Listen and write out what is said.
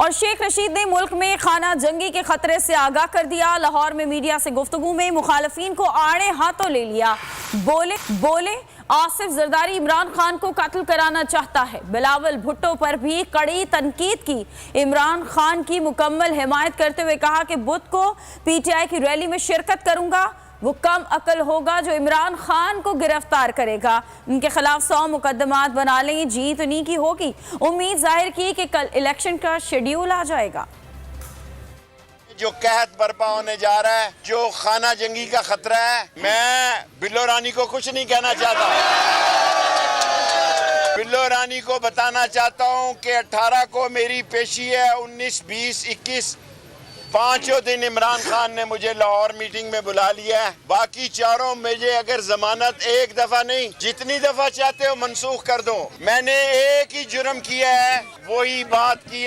और शेख रशीद ने मुल्क में खाना जंगी के खतरे से आगाह कर दिया। लाहौर में मीडिया से गुफ्तगू में मुखालफीन को आड़े हाथों ले लिया। बोले आसिफ जरदारी इमरान खान को कत्ल कराना चाहता है। बिलावल भुट्टो पर भी कड़ी तनकीद की। इमरान खान की मुकम्मल हिमायत करते हुए कहा कि बुध को पीटीआई की रैली में शिरकत करूंगा। वो कम अकल होगा जो इमरान खान को गिरफ्तार करेगा। उनके खिलाफ 100 मुकदमात बना लेंगे, जीत उन्हीं की होगी। उम्मीद जाहिर की कि कल इलेक्शन का शेड्यूल आ जाएगा। जो कहत बर्पा होने जा रहा है, जो खाना जंगी का खतरा है, मैं बिल्लो रानी को कुछ नहीं कहना चाहता। बिल्लो रानी को बताना चाहता हूं कि 18 को मेरी पेशी है, 19, 20, 21 पांचों दिन इमरान खान ने मुझे लाहौर मीटिंग में बुला लिया है। बाकी चारों मुझे अगर जमानत एक दफा नहीं जितनी दफा चाहते हो मनसूख कर दो। मैंने एक ही जुर्म किया है, वही बात की है।